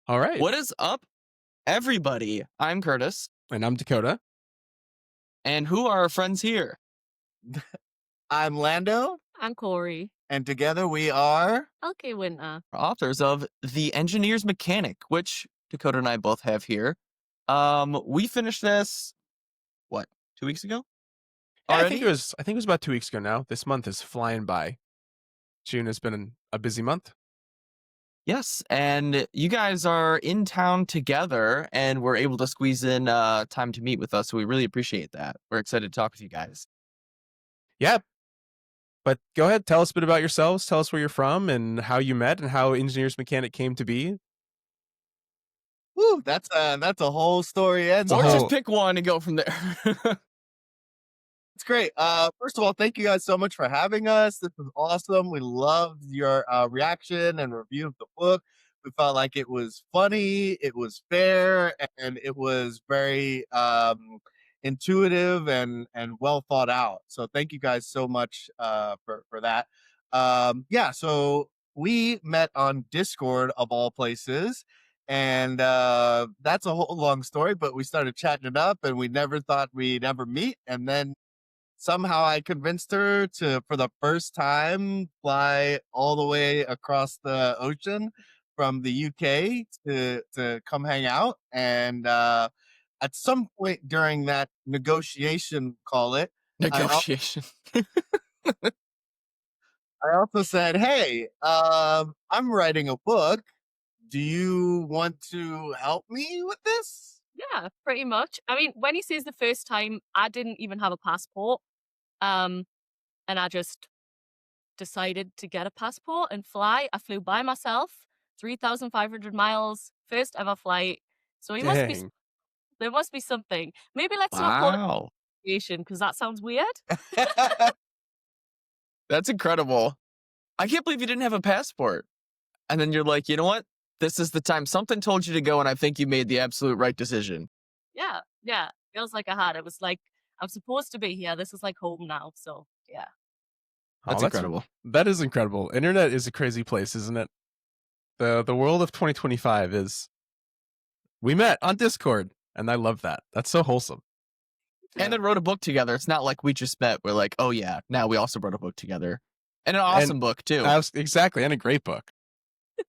All right. What is up, everybody? I'm Curtis, And I'm Dakota. and who are our friends here? I'm Lando, I'm Corey. and together we are. Okay, Winter. Authors of The Engineer's Mechanic, which Dakota and I both have here. We finished this, what, 2 weeks ago? Yeah, Already? I think it was about 2 weeks ago now. This month is flying by. June has been a busy month. Yes, and you guys are in town together, and we're able to squeeze in time to meet with us, so we really appreciate that. We're excited to talk with you guys. Yeah. But go ahead, tell us a bit about yourselves. Tell us where you're from and how you met and how Engineer's Mechanic came to be. Woo, that's a whole story. And Or whole- just pick one and go from there. it's great. First of all, thank you guys so much for having us. This was awesome. We loved your reaction and review of the book. We felt like it was funny, it was fair, and it was very intuitive and well thought out. So thank you guys so much for that. Yeah, so we met on Discord of all places. And that's a whole long story, but we started chatting it up and we never thought we'd ever meet. And then somehow I convinced her to, for the first time, fly all the way across the ocean from the UK to come hang out. And at some point during that negotiation, call it, Negotiation. I also said, "Hey, I'm writing a book. Do you want to help me with this?" Yeah, pretty much. I mean, when he says the first time, I didn't even have a passport. And I just decided to get a passport and fly. I flew by myself, 3,500 miles, first ever flight. So he must be, Dang. there must be something. Maybe let's not call it Wow. negotiation because that sounds weird. That's incredible. I can't believe you didn't have a passport. And then you're like, you know what? This is the time. Something told you to go, and I think you made the absolute right decision. Yeah. Feels like I had. It was like, I'm supposed to be here. This is like home now. So, yeah. That's incredible. That is incredible. Internet is a crazy place, isn't it? The world of 2025 is. We met on Discord, and I love that. That's so wholesome. And then wrote a book together. It's not like we just met. We're like, oh yeah, now we also wrote a book together. And an awesome book too. Exactly, and a great book.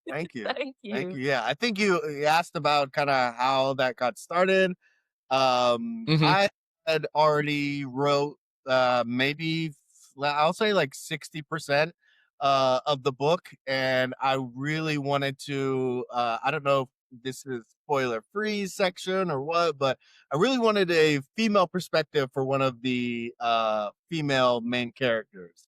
Thank you. Thank you. Thank you. Yeah, I think you asked about kind of how that got started. I had already wrote maybe I'll say like 60% of the book, and I really wanted to. I don't know if this is spoiler free section or what, but I really wanted a female perspective for one of the female main characters.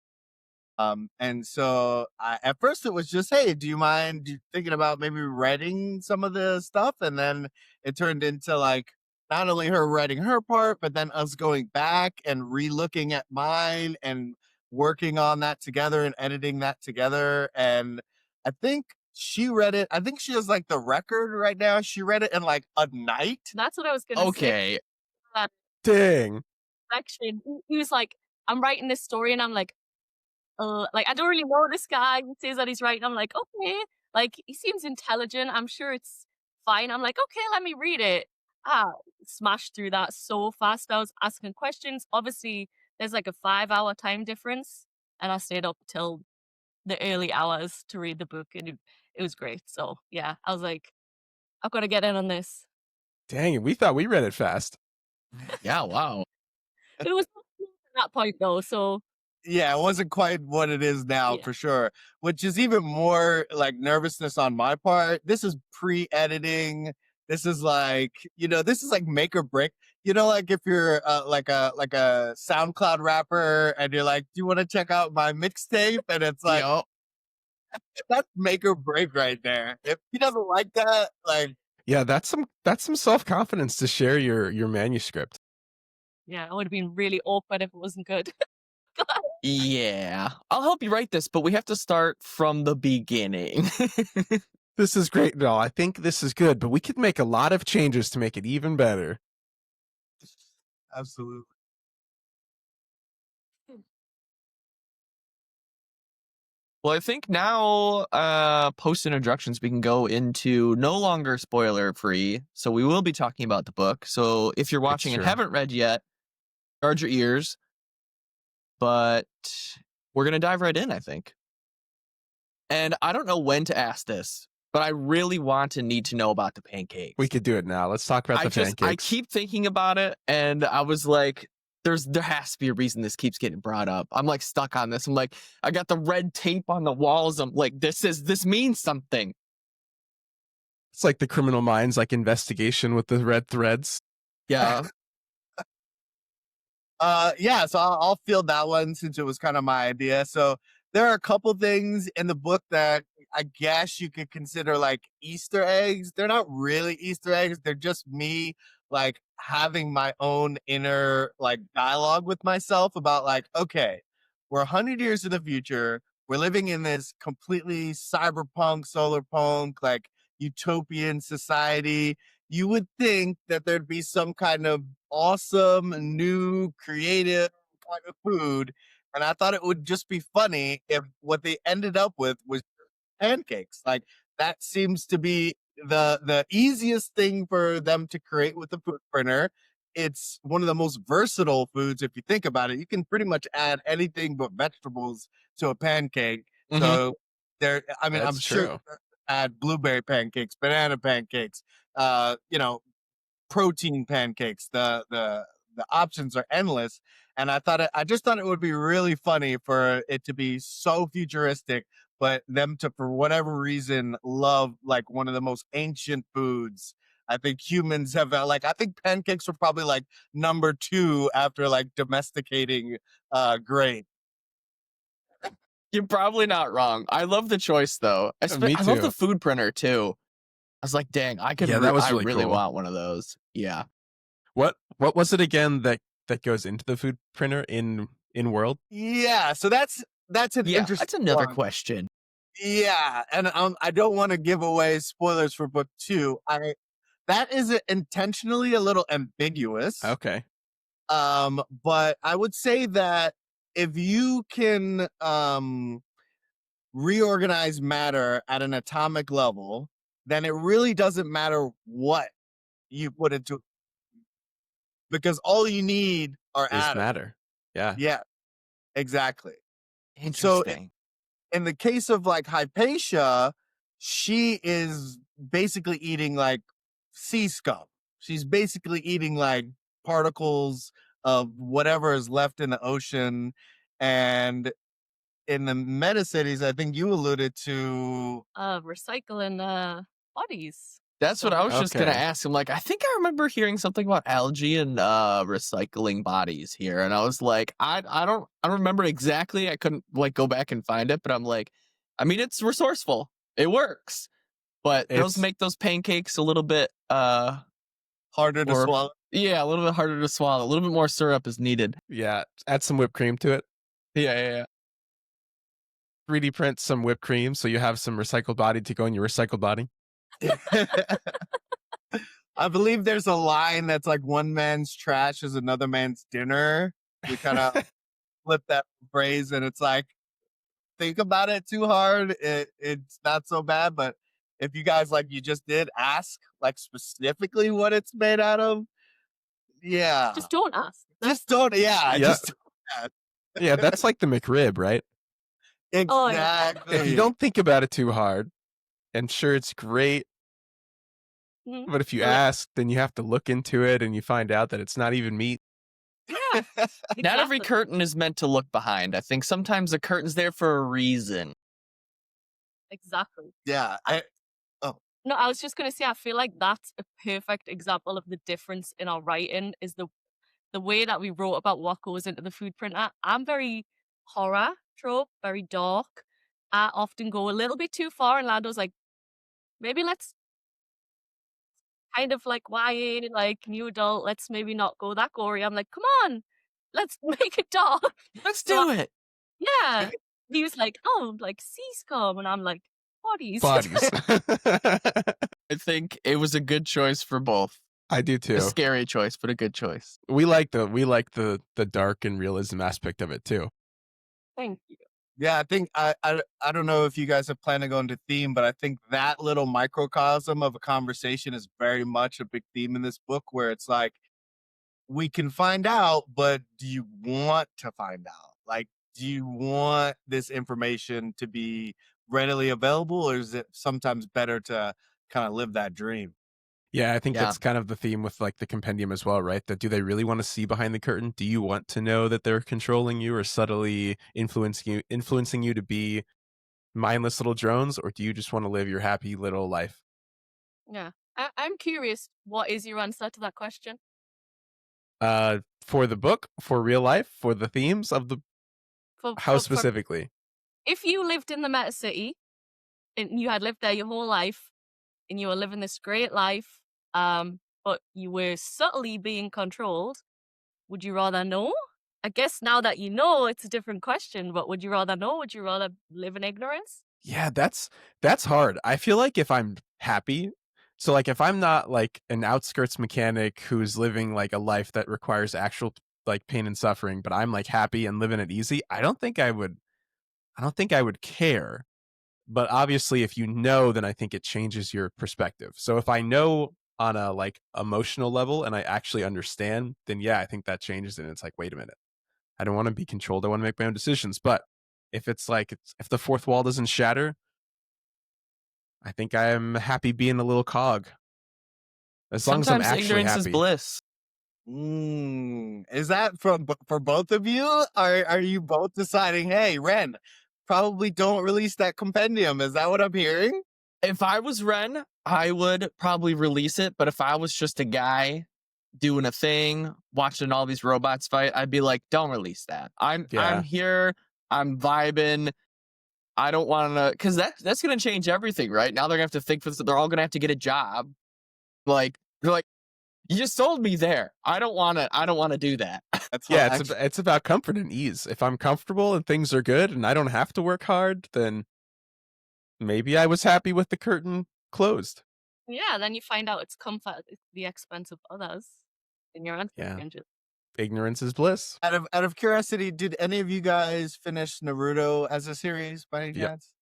And so at first it was just, hey, do you mind thinking about maybe writing some of the stuff? And then it turned into like not only her writing her part, but then us going back and re-looking at mine and working on that together and editing that together. And I think she read it. I think she has like the record right now. She read it in like a night. That's what I was going to say. Okay. Dang. Actually, he was like, I'm writing this story, and I'm like I don't really know this guy. He says that he's writing. I'm like, okay, like he seems intelligent. I'm sure it's fine. I'm like, okay, let me read it. Smashed through that so fast. I was asking questions. Obviously, there's like a 5-hour time difference, and I stayed up till the early hours to read the book, and it was great. So yeah, I was like, I've got to get in on this. Dang it, we thought we read it fast. Yeah, wow. It was at that point though, so Yeah, it wasn't quite what it is now Yeah. for sure, which is even more like nervousness on my part. This is pre-editing. This is like, this is like make or break. Like if you're like a SoundCloud rapper and you're like, do you want to check out my mixtape? And it's like, Yup. that's make or break right there. If he doesn't like that, like, Yeah, that's some self-confidence to share your manuscript. yeah, it would have been really awkward if it wasn't good. Yeah. I'll help you write this, but we have to start from the beginning. This is great. No, I think this is good, but we could make a lot of changes to make it even better. absolutely. Well, I think now, post introductions, we can go into no longer spoiler free. So we will be talking about the book. So if you're watching and true. haven't read yet, guard your ears. But we're going to dive right in, I think. And I don't know when to ask this, but I really need to know about the pancakes. We could do it now. Let's talk about the pancakes. I keep thinking about it, and I was like, there has to be a reason this keeps getting brought up. I'm like stuck on this. I'm like, I got the red tape on the walls. I'm like, this means something. It's like the Criminal Minds like investigation with the red threads. Yeah. Yeah, so I'll field that one since it was kind of my idea. So there are a couple things in the book that I guess you could consider like Easter eggs. They're not really Easter eggs. They're just me like having my own inner like dialogue with myself about like, okay, we're 100 years in the future. We're living in this completely cyberpunk, solarpunk, like utopian society. You would think that there'd be some kind of awesome, new, creative kind of food. And I thought it would just be funny if what they ended up with was pancakes. Like that seems to be the easiest thing for them to create with the food printer. It's one of the most versatile foods if you think about it. You can pretty much add anything but vegetables to a pancake. Mhm. So there, I mean, That's I'm sure true. add blueberry pancakes, banana pancakes, protein pancakes. The options are endless. And I just thought it would be really funny for it to be so futuristic, but them to, for whatever reason, love like one of the most ancient foods. I think humans have like, I think pancakes were probably like number 2 after like domesticating grain. You're probably not wrong. I love the choice, though. Me I love too. the food printer, too. I was like, dang, I could. Yeah, that was I really really cool. want one of those. Yeah. What was it again that goes into the food printer in World? Yeah, so that's an Yeah, interesting that's another one. question. Yeah, and I don't want to give away spoilers for book 2. That is intentionally a little ambiguous. Okay. But I would say that if you can reorganize matter at an atomic level, then it really doesn't matter what you put into it, because all you need are Is atoms. matter. Yeah. Yeah, exactly. Interesting. In the case of like Hypatia, she is basically eating like sea scum. She's basically eating like particles of whatever is left in the ocean. And in the meta cities, I think you alluded to. Recycling bodies. That's what I was just gonna Okay. ask. I'm like, I think I remember hearing something about algae and recycling bodies here, and I was like, I don't remember exactly. I couldn't like go back and find it, but I'm like, I mean, it's resourceful. It works, but those It's- make those pancakes a little bit Harder to or- swallow. yeah, a little bit harder to swallow. A little bit more syrup is needed. Yeah. Add some whipped cream to it. Yeah. 3D print some whipped cream so you have some recycled body to go in your recycled body. I believe there's a line that's like, one man's trash is another man's dinner. We kind of flip that phrase, and it's like, think about it too hard. It's not so bad, but if you guys, like you just did, ask like specifically what it's made out of, yeah, Just don't ask. just don't. Yeah, Yeah. just don't ask. Yeah, that's like the McRib, right? Oh, yeah. Exactly. If you don't think about it too hard, and sure, it's great, Mhm. but if you Yeah. ask, then you have to look into it and you find out that it's not even meat. Yeah. Not every exactly. curtain is meant to look behind. I think sometimes the curtain's there for a reason. Exactly. Yeah, No, I was just gonna say, I feel like that's a perfect example of the difference in our writing is the way that we wrote about what goes into the food printer. I'm very horror trope, very dark. I often go a little bit too far, and Lando's like, maybe let's kind of like YA, like new adult. Let's maybe not go that gory. I'm like, come on, let's make it dark. Let's So do it. Yeah. He was like, oh, like sea scum, and I'm like, bodies. Bodies. I think it was a good choice for both. I do too. A scary choice, but a good choice. We like the dark and realism aspect of it too. Thank you. Yeah, I think I don't know if you guys have planned to go into theme, but I think that little microcosm of a conversation is very much a big theme in this book, where it's like, we can find out, but do you want to find out? Like, do you want this information to be readily available, or is it sometimes better to kind of live that dream? Yeah, I think Yeah. that's kind of the theme with like the compendium as well, right? That do they really want to see behind the curtain? Do you want to know that they're controlling you or subtly influencing you to be mindless little drones, or do you just want to live your happy little life? Yeah. I'm curious, what is your answer to that question? For the book, for real life, for the themes of the For, how for, for specifically? if you lived in the Meta City and you had lived there your whole life and you were living this great life, but you were subtly being controlled, would you rather know? I guess now that you know, it's a different question, but would you rather know? Would you rather live in ignorance? Yeah, that's hard. I feel like if I'm happy, so like if I'm not like an outskirts mechanic who's living like a life that requires actual like pain and suffering, but I'm like happy and living it easy, I don't think I would care. But obviously if you know, then I think it changes your perspective. So if I know on a like emotional level and I actually understand, then yeah, I think that changes it. And it's like, wait a minute. I don't want to be controlled. I want to make my own decisions. But if it's like if the fourth wall doesn't shatter, I think I'm happy being a little cog. As long as I'm Sometimes actually ignorance is happy. bliss. Is that for both of you? Are you both deciding, hey, Ren, probably don't release that compendium? Is that what I'm hearing? If I was Ren, I would probably release it. But if I was just a guy doing a thing, watching all these robots fight, I'd be like, don't release that. I'm Yeah. here. I'm vibing. I don't want to, because that's going to change everything, right? Now they're going to have to think for this. They're all going to have to get a job. Like, they're like, you just sold me there. I don't want to do that. That's Yeah, it's about comfort and ease. If I'm comfortable and things are good and I don't have to work hard, then maybe I was happy with the curtain closed. Yeah, then you find out it's comfort at the expense of others. And your answer Yeah. changes. Ignorance is bliss. Out of curiosity, did any of you guys finish Naruto as a series by any Yep. chance?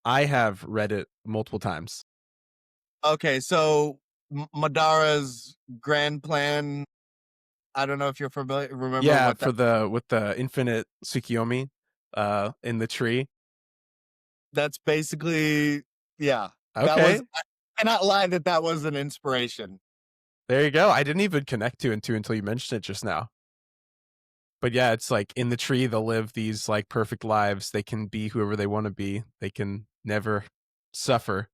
I have read it multiple times. Okay, so Madara's grand plan. I don't know if you're familiar. Remember Yeah, what that? with the infinite Tsukiyomi in the tree. That's basically, yeah. That Okay. was. I cannot lie that was an inspiration. There you go. I didn't even connect to it until you mentioned it just now. But yeah, it's like in the tree, they'll live these like perfect lives. They can be whoever they want to be. They can never suffer,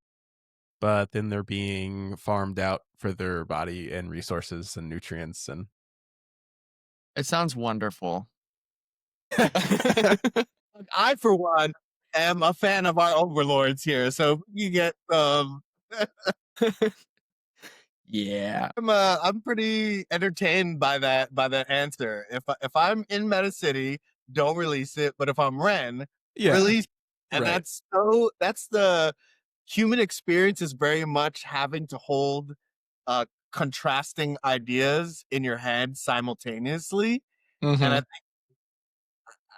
but then they're being farmed out for their body and resources and nutrients. And It sounds wonderful. I, for one, am a fan of our overlords here. So you get Yeah. I'm pretty entertained by that answer. If I'm in Meta City, don't release it. But if I'm Ren, yeah, release. And right. that's the human experience, is very much having to hold contrasting ideas in your head simultaneously. Mhm. And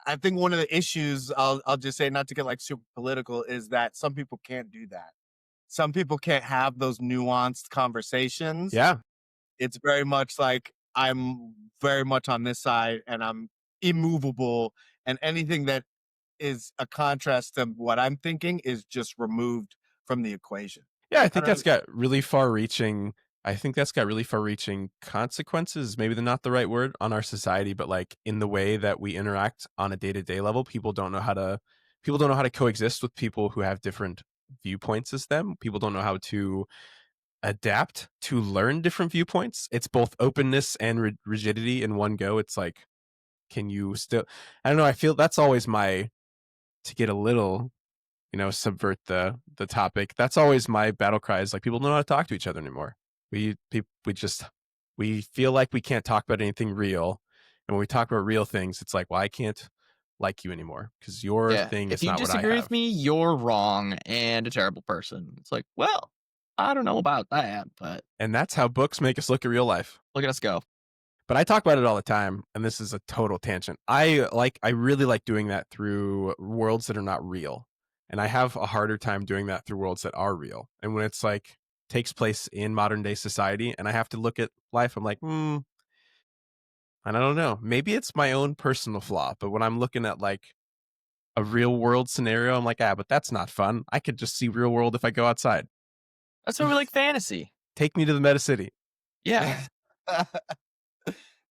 I think one of the issues, I'll just say, not to get like super political, is that some people can't do that. Some people can't have those nuanced conversations. Yeah. It's very much like, I'm very much on this side and I'm immovable, and anything that is a contrast to what I'm thinking is just removed from the equation. Yeah, I I think don't that's got really far-reaching. I think that's got really far-reaching consequences. Maybe they're not the right word on our society, but like in the way that we interact on a day-to-day level, people don't know how to coexist with people who have different viewpoints as them. People don't know how to adapt to learn different viewpoints. It's both openness and rigidity in one go. It's like, can you still? I don't know. I feel that's always my to get a little subvert the topic. That's always my battle cry, is like people don't know how to talk to each other anymore. We feel like we can't talk about anything real, and when we talk about real things, it's like, well, I can't like you anymore because your thing If is you not what I disagree have. with me, you're wrong and a terrible person. It's like, well, I don't know about that, but And that's how books make us look at real life. look at us go. But I talk about it all the time, and this is a total tangent. I really like doing that through worlds that are not real. And I have a harder time doing that through worlds that are real. And when it's like takes place in modern day society and I have to look at life, I'm like, I don't know. Maybe it's my own personal flaw, but when I'm looking at like a real world scenario, I'm like, but that's not fun. I could just see real world if I go outside. That's why we like fantasy. Take me to the meta city. Yeah.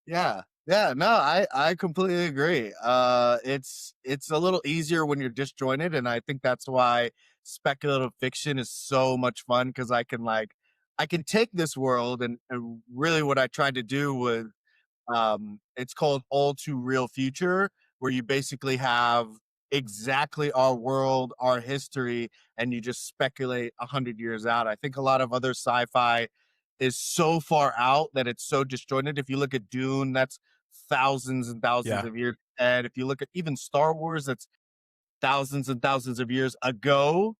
Yeah. Yeah, no, I completely agree. It's a little easier when you're disjointed, and I think that's why speculative fiction is so much fun, because I can take this world, and really what I tried to do was, it's called All Too Real Future, where you basically have exactly our world, our history, and you just speculate 100 years out. I think a lot of other sci-fi is so far out that it's so disjointed. If you look at Dune, that's thousands and thousands Yeah. of years. And if you look at even Star Wars, that's thousands and thousands of years ago.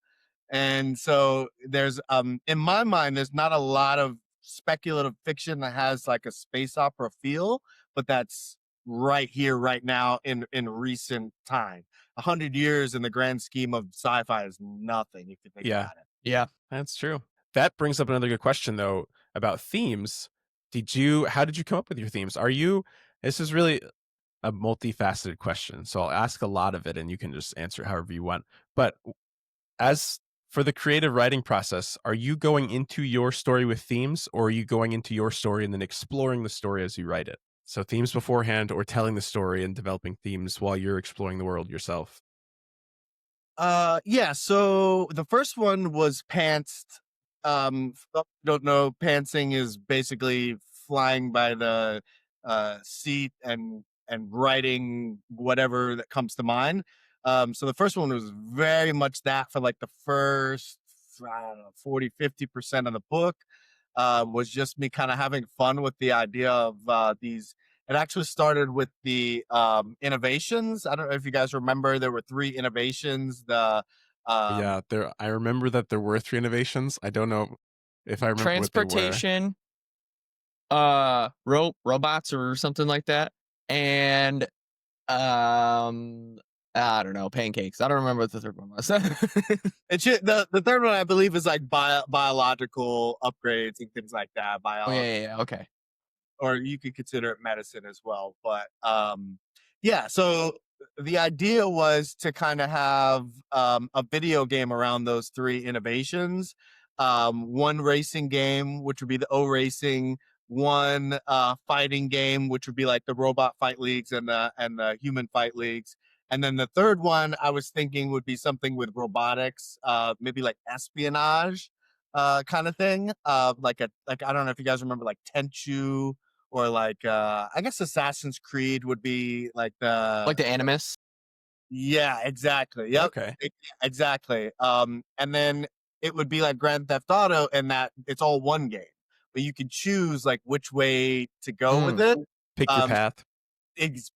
And so there's in my mind, there's not a lot of speculative fiction that has like a space opera feel, but that's right here, right now in recent time. 100 years in the grand scheme of sci-fi is nothing if you think Yeah. about it. Yeah. That's true. That brings up another good question though about themes. How did you come up with your themes? This is really a multifaceted question, so I'll ask a lot of it and you can just answer it however you want. But as for the creative writing process, are you going into your story with themes, or are you going into your story and then exploring the story as you write it? So themes beforehand, or telling the story and developing themes while you're exploring the world yourself? Yeah, so the first one was pantsed. Don't know, pantsing is basically flying by the seat and writing whatever that comes to mind. So the first one was very much that for like the first, I don't know, 40-50% of the book. Was just me kind of having fun with the idea of these. It actually started with the innovations. I don't know if you guys remember, there were 3 innovations. Yeah, I remember that there were 3 innovations. I don't know if I remember what they were. Transportation, robots or something like that, and I don't know, pancakes. I don't remember what the third one was. The third one, I believe, is like biological upgrades and things like that. Oh yeah, okay. Or you could consider it medicine as well. But yeah, so the idea was to kind of have a video game around those 3 innovations. One racing game, which would be the O Racing, one fighting game, which would be like the robot fight leagues and the human fight leagues. And then the third one I was thinking would be something with robotics, maybe like espionage kind of thing. Like I don't know if you guys remember like Tenchu, or like I guess Assassin's Creed would be like Like the Animus. yeah, exactly. Yep. Okay. Exactly. And then it would be like Grand Theft Auto, and that it's all one game, but you can choose like which way to go with it. Pick your Um, path.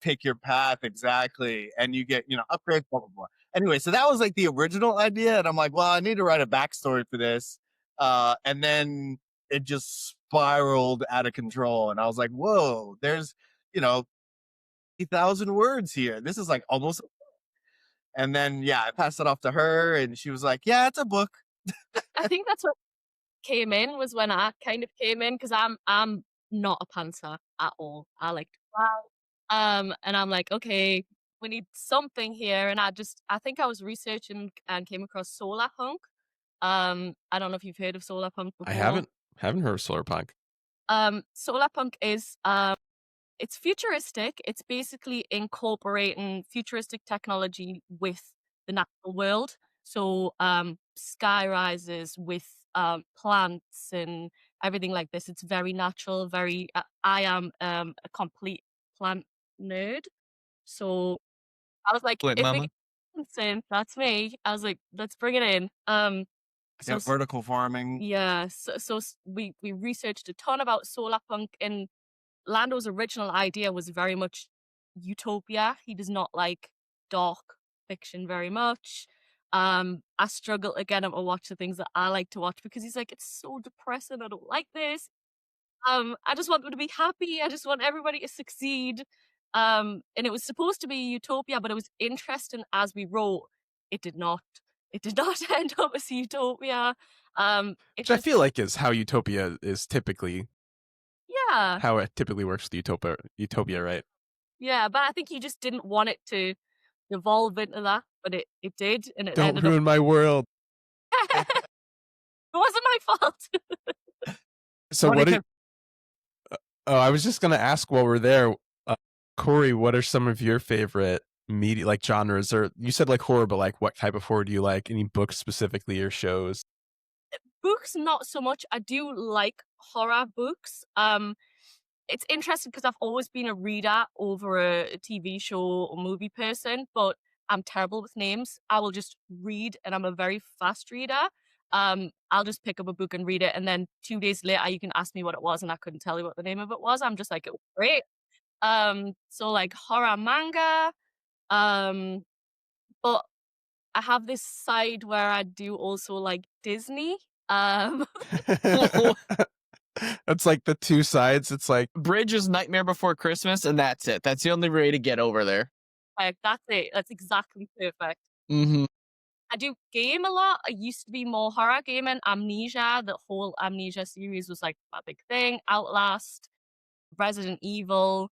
Pick your path, exactly, and you get upgrades, blah blah blah. Anyway, so that was like the original idea, and I'm like, well, I need to write a backstory for this, and then it just spiraled out of control, and I was like, whoa, there's 8,000 words here. This is like almost. And then yeah, I passed it off to her, and she was like, yeah, it's a book. I think that's what came in, was when I kind of came in, because I'm not a pantser at all. I like to fly. And I'm like, okay, we need something here. And I think I was researching and came across solarpunk. I don't know if you've heard of solarpunk before. I haven't heard of solarpunk. Solarpunk is it's futuristic. It's basically incorporating futuristic technology with the natural world. So sky rises with plants and everything like this. It's very natural. I am a complete plant nerd. So I was like, Wait, if mama. it gets in, that's me. I was like, let's bring it in. So Vertical farming. yeah, we researched a ton about solarpunk, and Lando's original idea was very much utopia. He does not like dark fiction very much. I struggle to get him to watch the things that I like to watch, because he's like, it's so depressing. I don't like this. I just want them to be happy. I just want everybody to succeed. And it was supposed to be utopia, but it was interesting as we wrote. It did not. It did not end up as utopia. It Which I just, feel like is how utopia is typically yeah, how it typically works with utopia, right? yeah. But I think he just didn't want it to evolve into that, but it did, and it Don't ended up. ruin my world. It wasn't my fault. So Funny what are 'cause oh, I was just gonna ask while we're there, Corey, what are some of your favorite media like genres? Or you said like horror, but like what type of horror do you like? Any books specifically or shows? Books, not so much. I do like horror books. It's interesting because I've always been a reader over a TV show or movie person, but I'm terrible with names. I will just read, and I'm a very fast reader. I'll just pick up a book and read it, and then 2 days later, you can ask me what it was, and I couldn't tell you what the name of it was. I'm just like, it was great. So like horror manga. Um, but I have this side where I do also like Disney. Um, That's like the two sides. It's like Bridge is Nightmare Before Christmas, and that's it. That's the only way to get over there. like that's it. That's exactly perfect. Mm-hmm. I do game a lot. I used to be more horror gaming. Amnesia, the whole Amnesia series was like my big thing. Outlast, Resident Evil,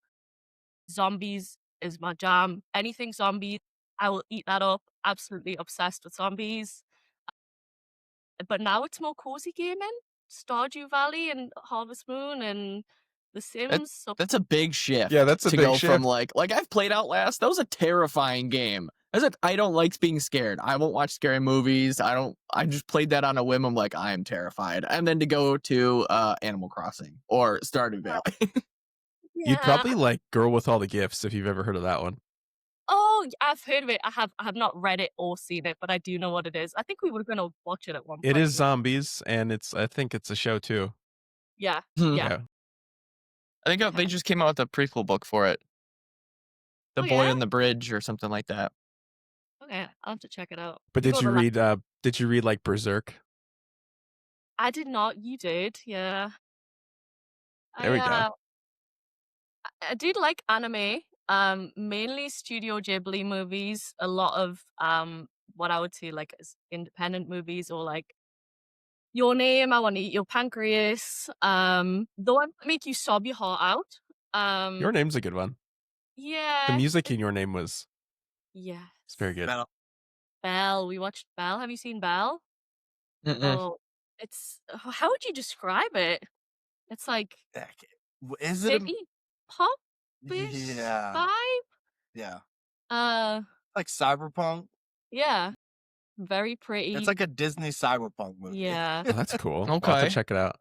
zombies is my jam. Anything zombies, I will eat that up. Absolutely obsessed with zombies. But now it's more cozy gaming. Stardew Valley and Harvest Moon and The Sims. So That's a big shift. Yeah, that's a to big go from shift. like I've played Outlast. That was a terrifying game. I don't like being scared. I won't watch scary movies. I just played that on a whim. I'm like, I am terrified. And then to go to Animal Crossing or Stardew Valley. You'd yeah. probably like Girl with All the Gifts if you've ever heard of that one. Oh, I've heard of it. I have not read it or seen it, but I do know what it is. I think we were going to watch it at one It point. is zombies, and I think it's a show too. Yeah. Hmm. Yeah. Yeah. I think they just came out with a prequel book for it. The Oh, Boy yeah? on the Bridge or something like that. Okay, I'll have to check it out. But You did go you to read did you read like Berserk? I did not. You did. Yeah. There we go. I did like anime. Mainly Studio Ghibli movies. A lot of what I would say like as independent movies or like Your Name, I Want to Eat Your Pancreas. The ones that make you sob your heart out. Your Name's a good one. The Yeah. music in Your Name was Yeah. it's very good. Metal. Belle. We watched Belle. Have you seen Belle? Mm-mm. Oh, it's how would you describe it? It's like Is it? city pop-ish Yeah, vibe. yeah, Uh, like cyberpunk. yeah, very pretty. It's like a Disney cyberpunk movie. Yeah, Oh, that's cool. I'll have to Okay. check it out.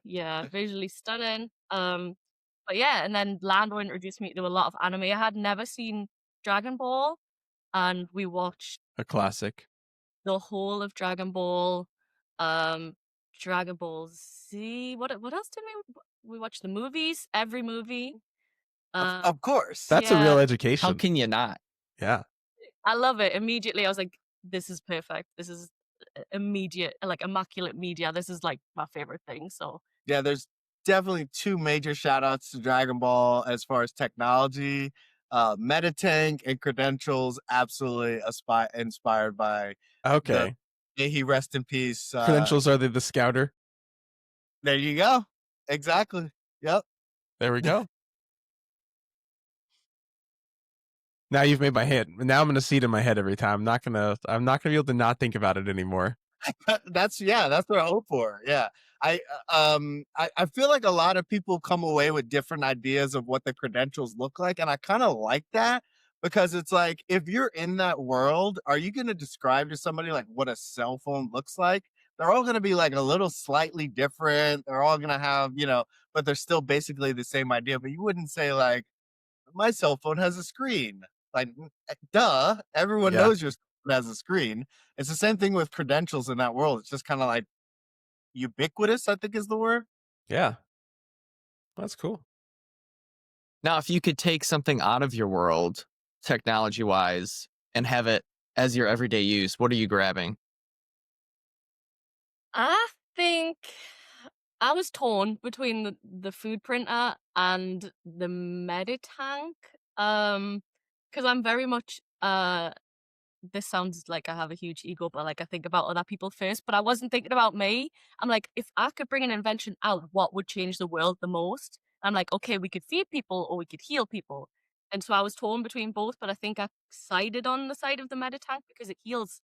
yeah, visually stunning. But yeah, and then Lando introduced me to a lot of anime. I had never seen Dragon Ball, and we watched A classic. the whole of Dragon Ball. Dragon Ball Z. What else did we watched? The movies, every movie. Of course. That's a Yeah. real How education. can you not? Yeah. I love it. Immediately, I was like, this is perfect. This is immediate, like immaculate media. This is like my favorite thing. So Yeah, there's definitely two major shout outs to Dragon Ball as far as technology. Metatank and Credentials, absolutely inspired by Okay. May he rest in peace. Credentials are they the scouter? There you go. Exactly. Yep. There we go. Now you've made my head. Now I'm gonna see it in my head every time. I'm not gonna be able to not think about it anymore. That's what I hope for. Yeah. I feel like a lot of people come away with different ideas of what the credentials look like, and I kind of like that because it's like if you're in that world, are you going to describe to somebody like what a cell phone looks like? They're all going to be like a little slightly different. They're all going to have, but they're still basically the same idea. But you wouldn't say like my cell phone has a screen. Like, duh, everyone Yeah. knows your cell phone has a screen. It's the same thing with credentials in that world. It's just kind of like ubiquitous, I think is the word. Yeah. That's cool. Now, if you could take something out of your world, technology wise, and have it as your everyday use, what are you grabbing? I think I was torn between the food printer and the Meditank. Because I'm very much this sounds like I have a huge ego, but like I think about other people first, but I wasn't thinking about me. I'm like, if I could bring an invention out, what would change the world the most? I'm like, okay, we could feed people or we could heal people. And so I was torn between both, but I think I sided on the side of the Meditank because it heals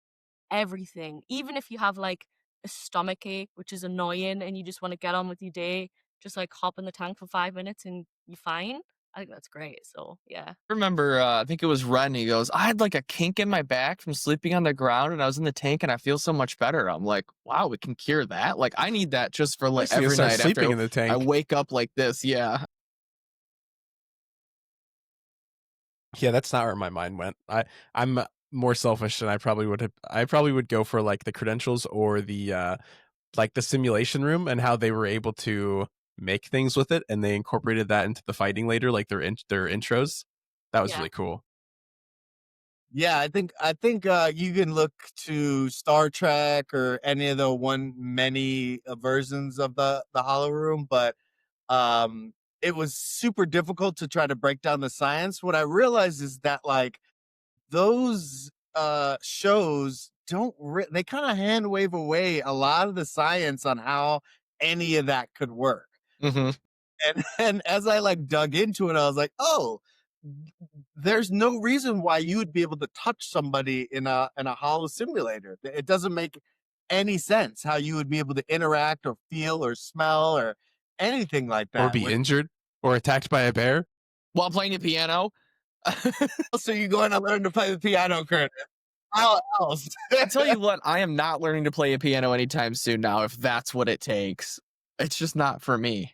everything. Even if you have like a stomach ache, which is annoying, and you just want to get on with your day, just like hop in the tank for 5 minutes and you're fine. I think that's great. So yeah. I remember, I think it was Ren. He goes, I had like a kink in my back from sleeping on the ground, and I was in the tank, and I feel so much better. I'm like, wow, we can cure that. Like, I need that just for like So you every start night sleeping after in the tank. I wake up like this. Yeah. Yeah, that's not where my mind went. I'm more selfish, and I probably would go for like the credentials or the like the simulation room and how they were able to make things with it, and they incorporated that into the fighting later, like their intros. That was Yeah. really cool. Yeah, I think you can look to Star Trek or any of the many versions of the Hollow Room, but it was super difficult to try to break down the science. What I realized is that like those shows they kind of hand wave away a lot of the science on how any of that could work. Mm-hmm. And as I like dug into it, I was like, oh, there's no reason why you would be able to touch somebody in a hollow simulator. It doesn't make any sense how you would be able to interact or feel or smell or anything like that. Or be injured or attacked by a bear while playing the piano. So you're going to learn to play the piano, Curtis. How else? I tell you what, I am not learning to play a piano anytime soon now, if that's what it takes. It's just not for me.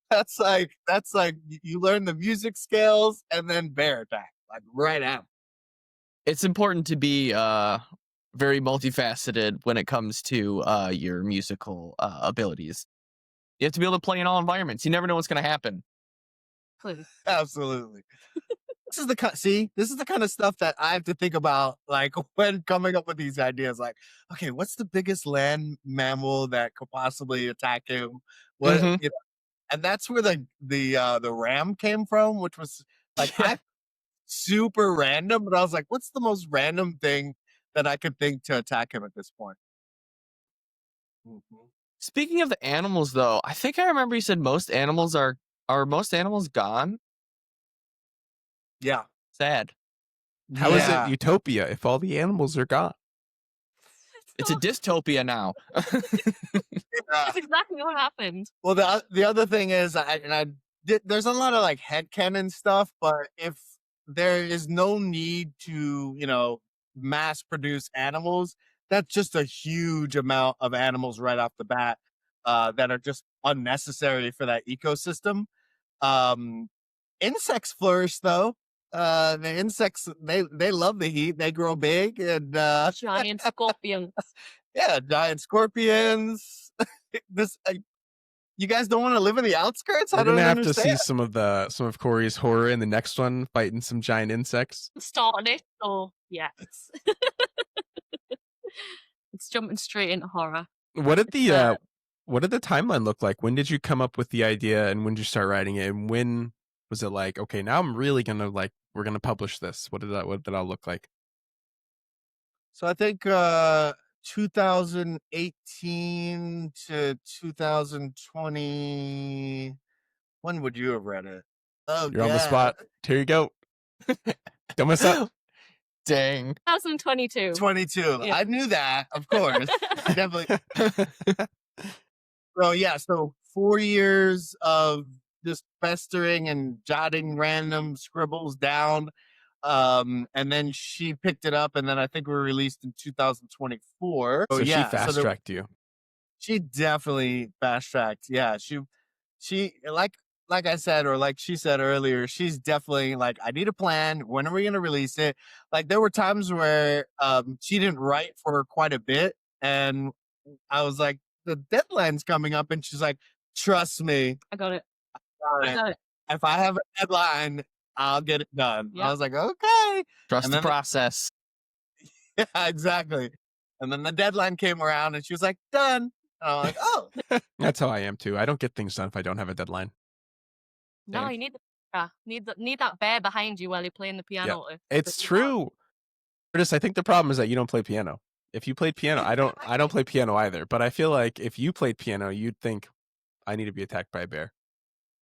That's like you learn the music scales and then bear attack, like right out. It's important to be very multifaceted when it comes to your musical abilities. You have to be able to play in all environments. You never know what's going to happen. Please. Absolutely. This is the kind of stuff that I have to think about, like when coming up with these ideas. Like, okay, what's the biggest land mammal that could possibly attack him? What Mhm. you know, and that's where the ram came from, which was like super random. But I was like, what's the most random thing that I could think to attack him at this point? Mhm. Speaking of the animals, though, I think I remember you said most animals are most animals gone? Yeah. Sad. How is it utopia if all the animals are gone? It's a dystopia now. That's exactly what happened. Well, the other thing is, there's a lot of like headcanon stuff, but if there is no need to, mass produce animals, that's just a huge amount of animals right off the bat that are just unnecessary for that ecosystem. Insects flourish though. The insects they love the heat. They grow big and Giant scorpions. yeah, giant scorpions. You guys don't want to live in the outskirts? We're I don't gonna have understand. to see some of Corey's horror in the next one, fighting some giant insects. Started it, so yes. It's jumping straight into horror. What did the timeline look like? When did you come up with the idea, and when did you start writing it? And when was it like, okay, now I'm really gonna we're gonna publish this? What did that all look like? So I think 2018 to 2020. When would you have read it? Oh, You're on the spot. Here you go. Don't mess up. Dang. 2022. 22. Yeah. I knew that, of course. I definitely. So yeah, so 4 years of just festering and jotting random scribbles down. And then she picked it up, and then I think we were released in 2024. So yeah, she fast tracked you. She definitely fast tracked. Yeah, she like I said, or like she said earlier, she's definitely like, I need a plan. When are we going to release it? Like there were times where she didn't write for quite a bit, and I was like, the deadline's coming up, and she's like, trust me, I got it. I got it. If I have a deadline, I'll get it done. Yep. I was like, okay. Trust And the then process. Yeah, exactly. And then the deadline came around, and she was like, done. And I'm like, oh, That's how I am too. I don't get things done if I don't have a deadline. No, you need need that bear behind you while you're playing the Yeah, piano. To it's sit you down. true. Curtis, I think the problem is that you don't play piano. If you played piano, I don't play piano either. But I feel like if you played piano, you'd think I need to be attacked by a bear.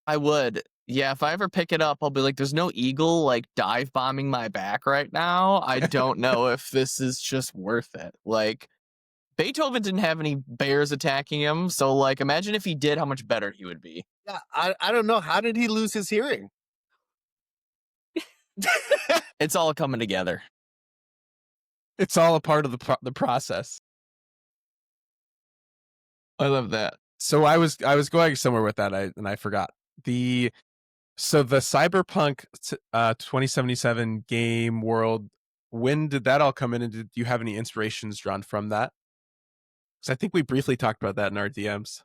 I would. Yeah, if I ever pick it up, I'll be like, there's no eagle like dive bombing my back right now. I don't know if this is just worth it. Like, Beethoven didn't have any bears attacking him, so like imagine if he did, how much better he would be. yeah, I don't know. How did he lose his hearing? It's all coming together. It's all a part of the process. I love that. So I was going somewhere with that, and I forgot. The Cyberpunk 2077 game world, when did that all come in, and did you have any inspirations drawn from that? Because I think we briefly talked about that in our DMs.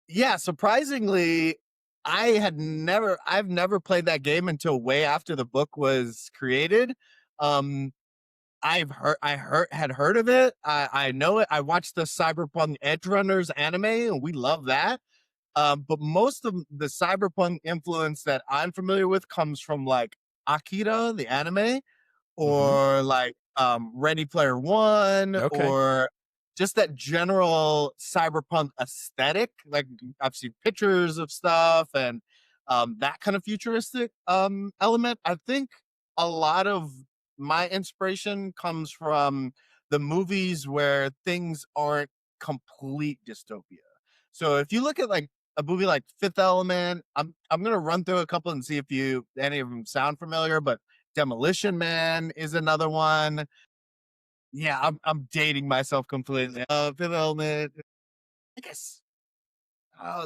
Yeah, surprisingly, I've never played that game until way after the book was created. I had heard of it. I know it. I watched the Cyberpunk Edge Runners anime, and we love that. But most of the cyberpunk influence that I'm familiar with comes from like Akira, the anime, or like Ready Player One, Okay. or just that general cyberpunk aesthetic. Like I've seen pictures of stuff and that kind of futuristic element. I think a lot of my inspiration comes from the movies where things aren't complete dystopia. So if you look at like a movie like Fifth Element, I'm gonna run through a couple and see if any of them sound familiar, but Demolition Man is another one. Yeah, I'm dating myself completely. Fifth Element, I guess.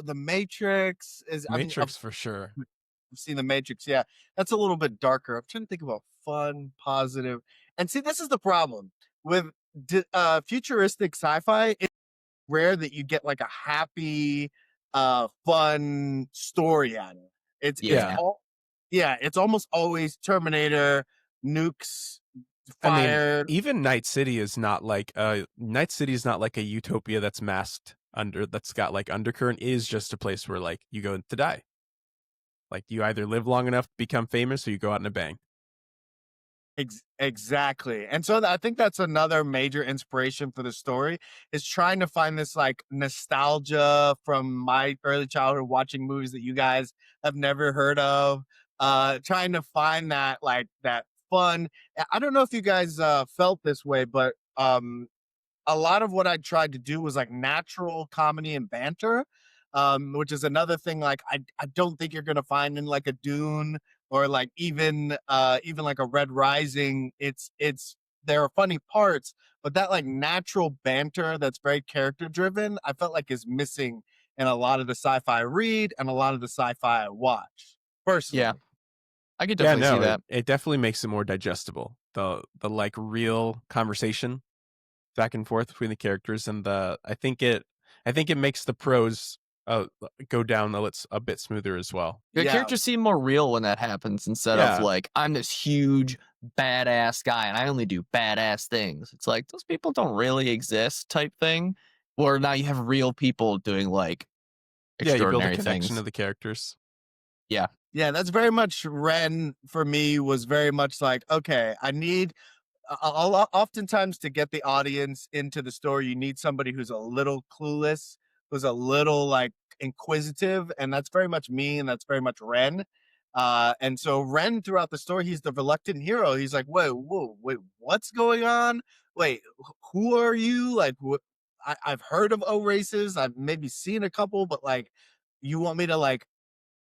The Matrix is. I mean, Matrix for sure. I've seen the Matrix. Yeah, that's a little bit darker. I'm trying to think about fun, positive, and see, this is the problem with futuristic sci-fi. It's rare that you get like a happy, fun story out of it. Yeah. It's almost always Terminator, nukes, I mean, fire. even Night City is not like a utopia that's masked that's got like undercurrent. It is just a place where like you go to die. Like you either live long enough to become famous or you go out in a bang. Exactly. And so I think that's another major inspiration for the story, is trying to find this like nostalgia from my early childhood watching movies that you guys have never heard of. Trying to find that like that fun. I don't know if you guys felt this way, but a lot of what I tried to do was like natural comedy and banter, which is another thing like I don't think you're gonna find in like a Dune or like even like a Red Rising. It's there are funny parts, but that like natural banter that's very character driven, I felt like is missing in a lot of the sci-fi I read and a lot of the sci-fi I watch personally. Yeah, I could Yeah, definitely see no, that. it definitely makes it more digestible. The like real conversation back and forth between the characters, and I think it makes the prose go down a bit smoother as well. The Yeah. characters seem more real when that happens instead Yeah. of like, I'm this huge badass guy and I only do badass things. It's like those people don't really exist type thing. Or now you have real people doing like Yeah, you build a extraordinary connection things. to the characters. Yeah. Yeah, that's very much Ren for me, was very much like, okay, I need oftentimes to get the audience into the story, you need somebody who's a little clueless, who's a little like inquisitive, and that's very much me, and that's very much Ren. And so Ren throughout the story, he's the reluctant hero. He's like, wait, what's going on? Wait, who are you? Like, I've heard of O races. I've maybe seen a couple, but like, you want me to like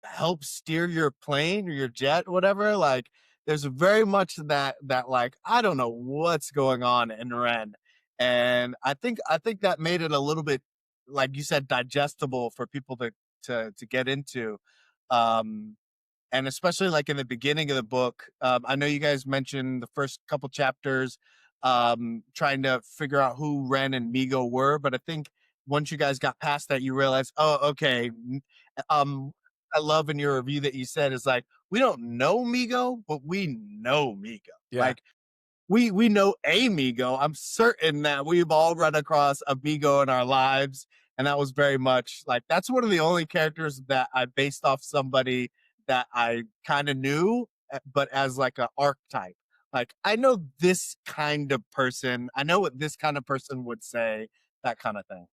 help steer your plane or your jet, whatever? Like, there's very much that like I don't know what's going on in Ren, and I think that made it a little bit, like you said, digestible for people to get into. Um, and especially like in the beginning of the book, I know you guys mentioned the first couple chapters, trying to figure out who Ren and Migo were, but I think once you guys got past that, you realize, oh, okay. Um, I love in your review that you said is like, we don't know Migo, but we know Migo. Yeah. Like we know a Migo. I'm certain that we've all run across a Migo in our lives, and that was very much like that's one of the only characters that I based off somebody that I kind of knew, but as like an archetype. Like I know this kind of person. I know what this kind of person would say. That kind of thing.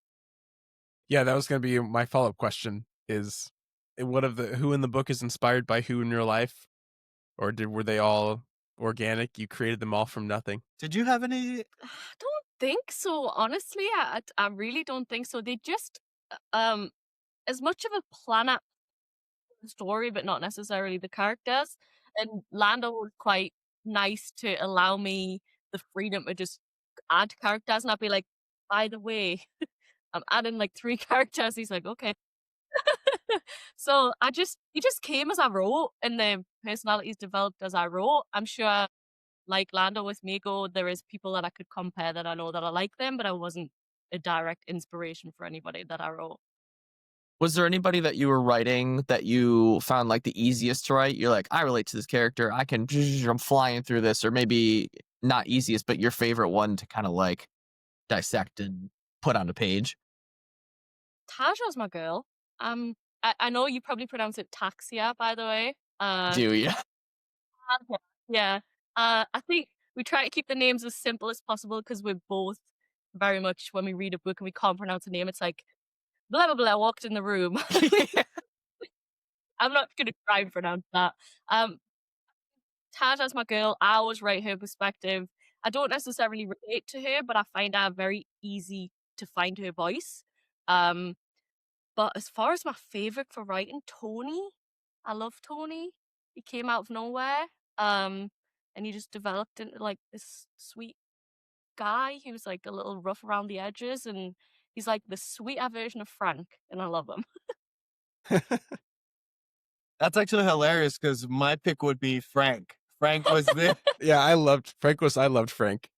Yeah, that was going to be my follow-up question is who in the book is inspired by who in your life? Or were they all organic? You created them all from nothing? Did you have any? I don't think so. Honestly, I really don't think so. They just as much of a planet story, but not necessarily the characters. And Lando was quite nice to allow me the freedom to just add characters, and I'd be like, by the way, I'm adding like 3 characters. He's like, okay. So he just came as I wrote, and the personalities developed as I wrote. I'm sure, like Lando with Migo, there is people that I could compare that I know that I like them, but I wasn't a direct inspiration for anybody that I wrote. Was there anybody that you were writing that you found like the easiest to write? You're like, I relate to this character. I'm flying through this, or maybe not easiest, but your favorite one to kind of like dissect and put on a page. Taja's my girl. I know you probably pronounce it Taxia, by the way. Do you? Taja, yeah. I think we try to keep the names as simple as possible because we're both very much, when we read a book and we can't pronounce a name, it's like, blah, blah, blah, walked in the room. I'm not going to try and pronounce that. Taja's my girl. I always write her perspective. I don't necessarily relate to her, but I find her very easy to find her voice. But as far as my favorite for writing, Tony. I love Tony. He came out of nowhere. And he just developed into like this sweet guy. He was like a little rough around the edges, and he's like the sweeter version of Frank, and I love him. That's actually hilarious because my pick would be Frank. Frank was there. Yeah, I loved Frank.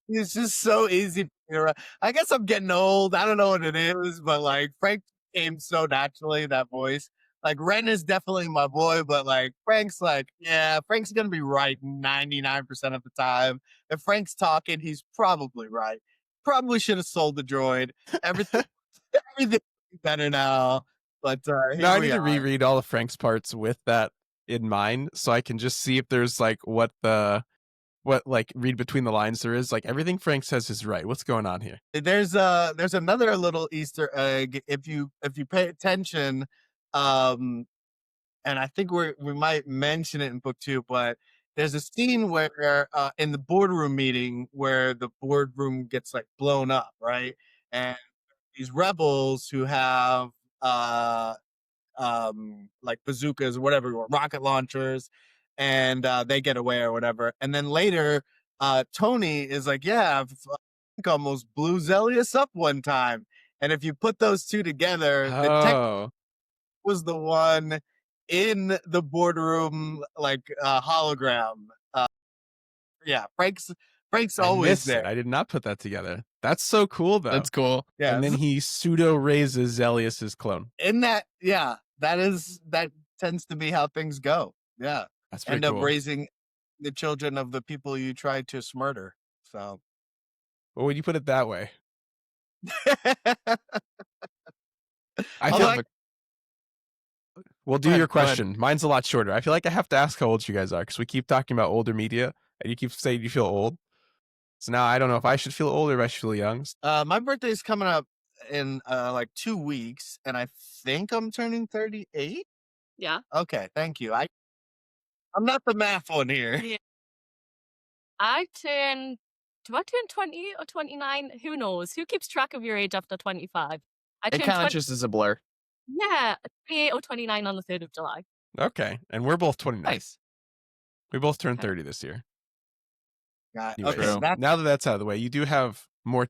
He's just so easy to be around. I guess I'm getting old. I don't know what it is, but like Frank came so naturally, that voice. Like Ren is definitely my boy, but like Frank's like, yeah, Frank's gonna be right 99% of the time. If Frank's talking, he's probably right. Probably should have sold the droid. Everything everything better now. But Now I here need we to are. reread all of Frank's parts with that in mind, so I can just see if there's like what like read between the lines there is. Like everything Frank says is right. What's going on here? There's another little Easter egg if you pay attention, and I think we might mention it in book 2, but there's a scene where in the boardroom meeting where the boardroom gets like blown up, right? And these rebels who have like bazookas or whatever, or rocket launchers, and they get away or whatever. And then later, Tony is like, yeah, Frank almost blew Zelius up one time. And if you put those two together, the tech Oh, was the one in the boardroom, like hologram. Yeah, Frank's I always missed it. there. I did not put that together. That's so cool though. That's cool. Yeah, And then he pseudo raises Zelius's clone. in that, yeah, that tends to be how things go. Yeah. That's pretty End up cool. raising the children of the people you tried to smurder. So Well, when you put it that way, I Although feel I- we'll do Go your ahead, go ahead. question. Mine's a lot shorter. I feel like I have to ask how old you guys are because we keep talking about older media and you keep saying you feel old. So now I don't know if I should feel old or if I should feel young. my birthday is coming up in like 2 weeks, and I think I'm turning 38. Yeah. Okay, thank you. I'm not the math one here. Yeah. Do I turn 20 or 29? Who knows? Who keeps track of your age after 25? I It turned kind of 20, just is a blur. yeah, 28 or 29 on the 3rd of July. Okay. And we're both 29. Nice. We both turned Okay. 30 this year. Yeah, Anyways, okay, True. now that that's out of the way, you do have more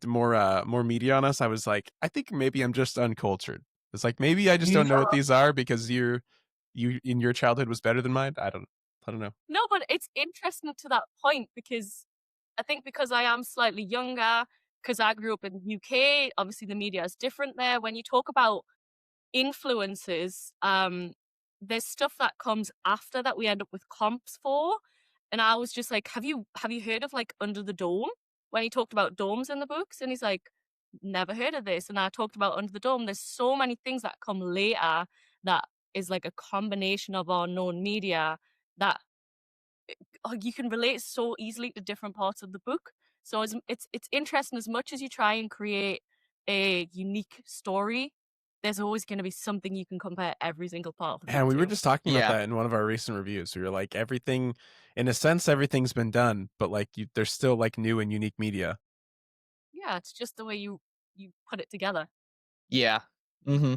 media on us. I was like, I think maybe I'm just uncultured. It's like maybe I just don't know what these are because you in your childhood was better than mine. I don't know. No, but it's interesting to that point because I think because I am slightly younger, because I grew up in the UK, obviously the media is different there. When you talk about influences, there's stuff that comes after that we end up with comps for. and I was just like, have you heard of like Under the Dome? When he talked about domes in the books, and he's like, never heard of this. And I talked about Under the Dome. There's so many things that come later that is like a combination of our known media that you can relate so easily to different parts of the book. So it's interesting. As much as you try and create a unique story, there's always going to be something you can compare every single part of the book And we were to. just talking about Yeah. that in one of our recent reviews. We were like, everything, in a sense, everything's been done, but like there's still like new and unique media. Yeah, it's just the way you put it together. Yeah. Mm-hmm.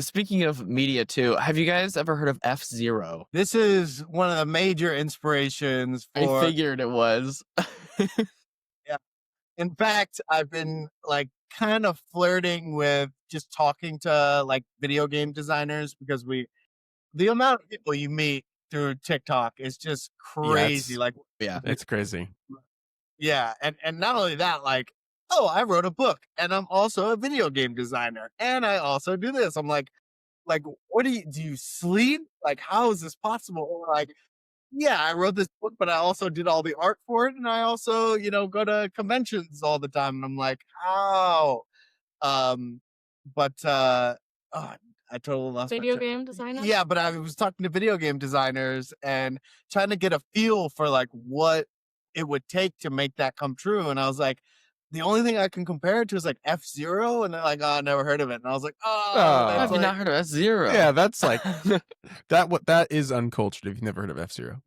Speaking of media too, have you guys ever heard of F-Zero? This is one of the major inspirations for. I figured it was. Yeah. In fact, I've been like kind of flirting with just talking to like video game designers, because the amount of people you meet through TikTok is just crazy. Like, Yeah. It's crazy. yeah, and not only that, like, oh, I wrote a book and I'm also a video game designer and I also do this. I'm like, what do you sleep? Like, how is this possible? Or like, yeah, I wrote this book, but I also did all the art for it, and I also, go to conventions all the time. And I'm like, how? But oh, I totally lost my Video train. game designer? Yeah, but I was talking to video game designers and trying to get a feel for like what it would take to make that come true. And I was like, the only thing I can compare it to is like F-Zero, and they're like, oh, I never heard of it. And I was like, oh, Oh. How have you not heard of F-Zero? Yeah, that's like that is uncultured if you've never heard of F-Zero.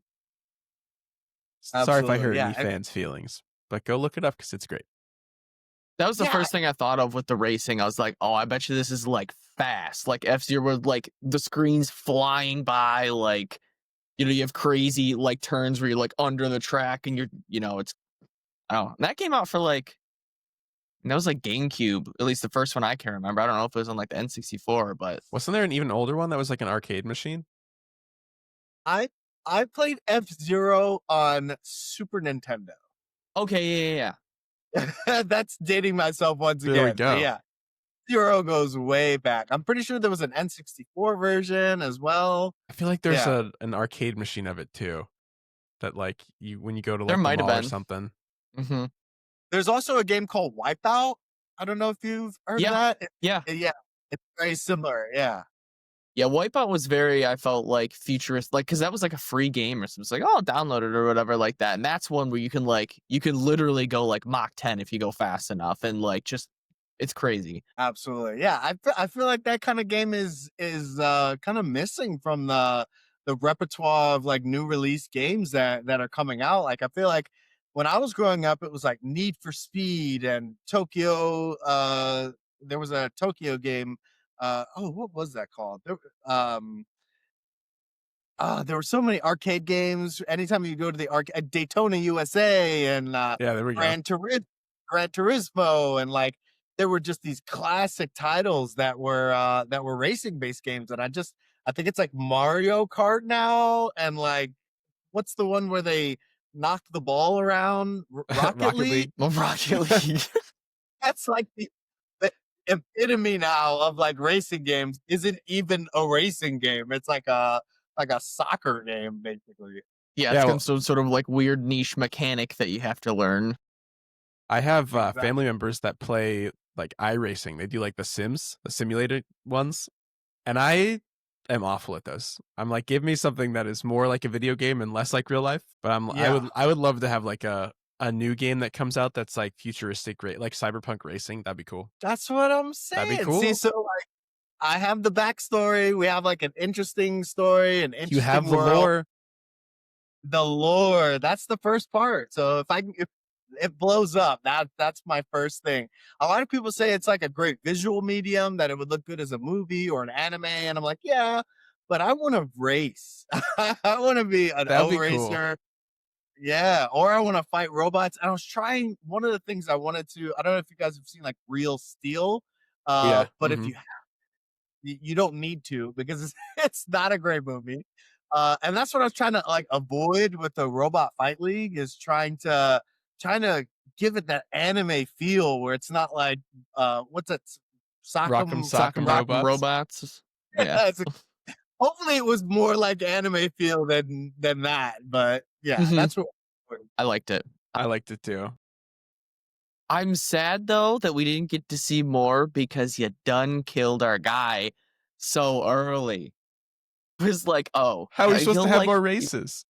Sorry if I Absolutely, hurt yeah, any fans' feelings, but go look it up because it's great. That was the Yeah. first thing I thought of with the racing. I was like, oh, I bet you this is like fast. Like F-Zero, like the screen's flying by, like, you have crazy like turns where you're like under the track and it's, that came out for like, and that was like GameCube, at least the first one I can remember. I don't know if it was on like the N64, but Wasn't there an even older one that was like an arcade machine? I played F-Zero on Super Nintendo. okay, yeah. That's dating myself once again. There we but go. yeah, Zero goes way back. I'm pretty sure there was an N64 version as well. I feel like there's Yeah. an arcade machine of it too. That like when you go to like There the might have mall or been. something. Mm-hmm. There's also a game called Wipeout. I don't know if you've heard Yeah. of that. Yeah. Yeah, it's very similar. Yeah. Yeah, Wipeout was very, I felt like futurist, like, because that was like a free game or something. It's like, oh, download it or whatever like that. And that's one where you can literally go like Mach 10 if you go fast enough, and like just, it's crazy. Absolutely. Yeah. I feel like that kind of game is kind of missing from the repertoire of like new release games that are coming out. Like, I feel like when I was growing up, it was like Need for Speed and Tokyo. There was a Tokyo game. What was that called? There were so many arcade games. Anytime you go to the arcade, Daytona USA and Yeah, there we go. Gran Turismo, and like there were just these classic titles that were racing based games. And I think it's like Mario Kart now, and like what's the one where they knock the ball around? Rocket League. Well, Rocket League. That's like the epitome now of like racing games. Isn't even a racing game. It's like a soccer game, basically. Yeah, Yeah, it's some sort of like weird niche mechanic that you have to learn. I have Exactly. family members that play like iRacing. They do like the Sims, the simulated ones, and I am awful at those. I'm like, give me something that is more like a video game and less like real life. But I would love to have like a new game that comes out that's like futuristic, like cyberpunk racing. That'd be cool. That's what I'm saying. That'd be cool. See, so like I have the backstory. We have like an interesting story, an interesting You have the world. lore. The lore. That's the first part. So if it blows up, that's my first thing. A lot of people say it's like a great visual medium, that it would look good as a movie or an anime, and I'm like, yeah, but I want to race. I want to be an That'd be racer. Yeah, or I want to fight robots. And I was trying, one of the things I wanted to, I don't know if you guys have seen like Real Steel, Yeah. but if Mhm. you have, you don't need to, because it's not a great movie. And that's what I was trying to like avoid with the Robot Fight League, is trying to give it that anime feel where it's not like what's that? Rock'em Sock'em Rock'em Robots. Robots. Yeah, Yeah. hopefully it was more like anime feel than that, but Yeah, that's what. I liked it. I liked it too. I'm sad though that we didn't get to see more because you done killed our guy so early. It was like, oh, How are we supposed to he'll have like. more races?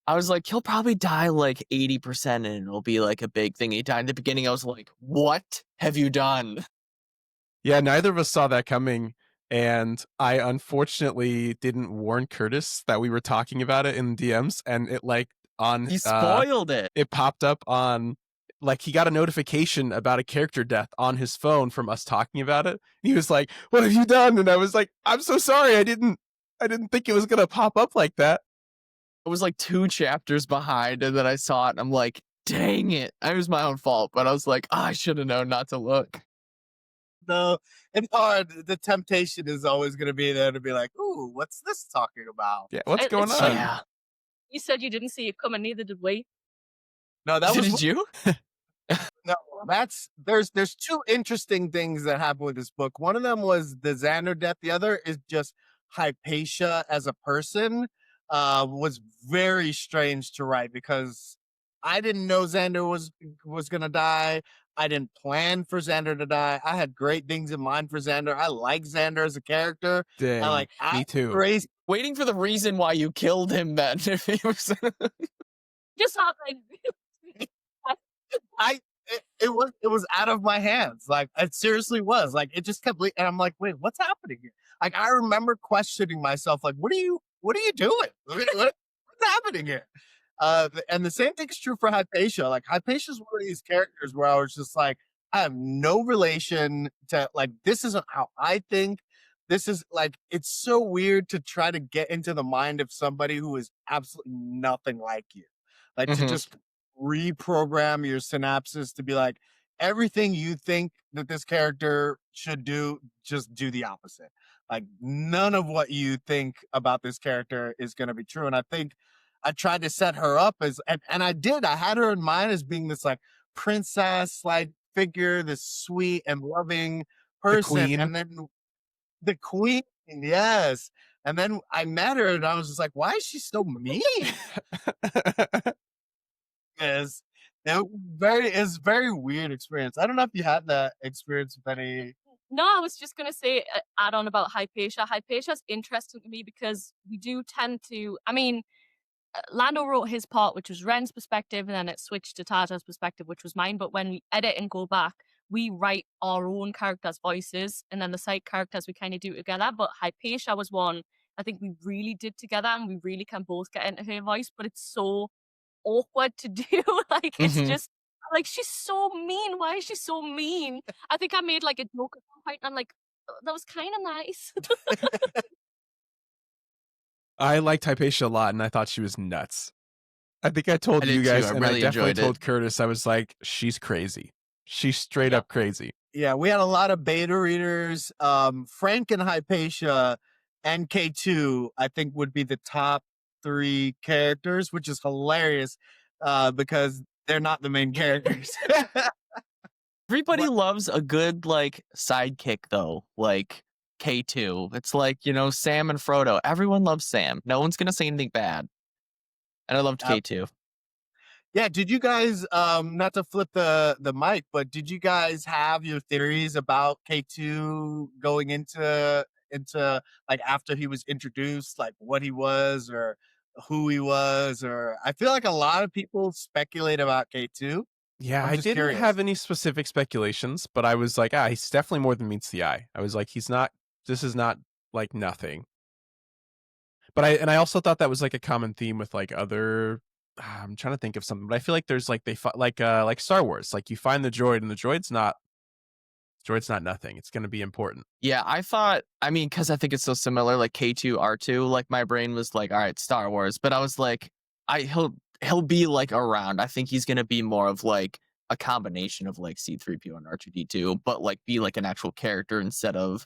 I was like, he'll probably die like 80% and it'll be like a big thing. He died in the beginning. I was like, what have you done? Yeah, neither of us saw that coming. And I unfortunately didn't warn Curtis that we were talking about it in DMs. And it like on He spoiled it. it popped up on like he got a notification about a character death on his phone from us talking about it. And he was like, "What have you done?" And I was like, "I'm so sorry. I didn't think it was gonna pop up like that." It was like 2 chapters behind, and then I saw it, and I'm like, dang it. It was my own fault, but I was like, oh, I should have known not to look. No, it's hard. The temptation is always going to be there to be like, "Ooh, what's this talking about?" Yeah, what's going It's on? Yeah. You said you didn't see it coming, neither did we. No, that was Did you? no. That's there's 2 interesting things that happened with this book. One of them was the Xander death. The other is just Hypatia as a person. Was very strange to write because I didn't know Xander was gonna die. I didn't plan for Xander to die. I had great things in mind for Xander. I like Xander as a character. Dang, I like me too. crazy. Waiting for the reason why you killed him then. If he was Just not like It was out of my hands. Like it seriously was. Like it just kept and I'm like, wait, what's happening here? Like I remember questioning myself, like, what are you doing? What's happening here? And the same thing is true for Hypatia. Like Hypatia is one of these characters where I was just like, I have no relation to like this isn't how I think. This is like it's so weird to try to get into the mind of somebody who is absolutely nothing like you. Like to just reprogram your synapses to be like everything you think that this character should do, just do the opposite. Like none of what you think about this character is going to be true. And I think I tried to set her up as, and I did. I had her in mind as being this like princess like figure, this sweet and loving person, queen. and then the queen, yes. And then I met her, and I was just like, "Why is she so mean?" Is it's very weird experience. I don't know if you had that experience with any. No, I was just gonna say add on about Hypatia. Hypatia's interesting to me because we do tend to. I mean, Lando wrote his part, which was Ren's perspective, and then it switched to Tata's perspective, which was mine. But when we edit and go back, we write our own characters' voices, and then the side characters we kind of do together. But Hypatia was one I think we really did together, and we really can both get into her voice. But it's so awkward to do. Like it's just like she's so mean. Why is she so mean? I think I made like a joke at some point, and I'm like, that was kind of nice. I liked Hypatia a lot, and I thought she was nuts. I think I told I you did too. guys, I and really I definitely enjoyed it. told Curtis, I was like, she's crazy. She's straight up crazy. Yeah, we had a lot of beta readers. Frank and Hypatia and K2, I think, would be the top 3 characters, which is hilarious because they're not the main characters. Everybody loves a good like sidekick though, like K2. It's like, Sam and Frodo. Everyone loves Sam. No one's gonna say anything bad. And I loved K2. Yeah, did you guys not to flip the mic, but did you guys have your theories about K2 going into like after he was introduced, like what he was or who he was? Or I feel like a lot of people speculate about K2. Yeah, I'm I just didn't curious. have any specific speculations, but I was like, he's definitely more than meets the eye. I was like, this is not like nothing. But I also thought that was like a common theme with like other, I'm trying to think of something, but I feel like there's like, like Star Wars, like you find the droid and the droid's not nothing. It's going to be important. Yeah, I thought, because I think it's so similar, like K2, R2, like my brain was like, all right, Star Wars. But I was like, he'll be like around. I think he's going to be more of like a combination of like C-3PO and R2-D2, but like be like an actual character instead of,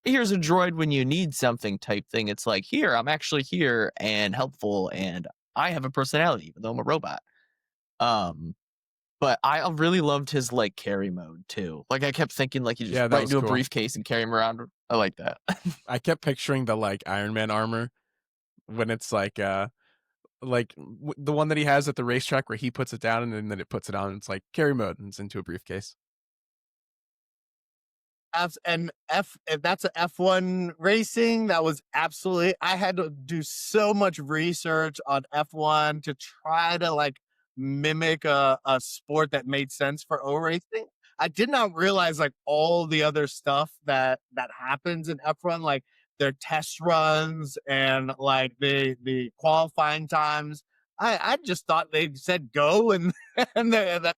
here's a droid when you need something type thing. It's like, here, I'm actually here and helpful and I have a personality, even though I'm a robot. But I really loved his like carry mode too. Like I kept thinking like you just right into a briefcase and carry him around. I like that. I kept picturing the like Iron Man armor when it's like like the one that he has at the racetrack where he puts it down and then it puts it on. And it's like carry mode and it's into a briefcase. And if that's a F1 racing, that was absolutely. I had to do so much research on F1 to try to like mimic a sport that made sense for O racing. I did not realize like all the other stuff that happens in F1, like their test runs and like the qualifying times. I just thought they said go and that.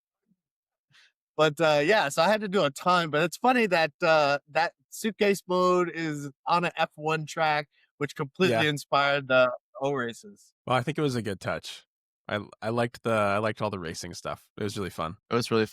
But yeah, so I had to do a ton. But it's funny that that suitcase mode is on an F1 track, which completely Yeah. inspired the O races. Well, I think it was a good touch. I liked all the racing stuff. It was really fun. It was really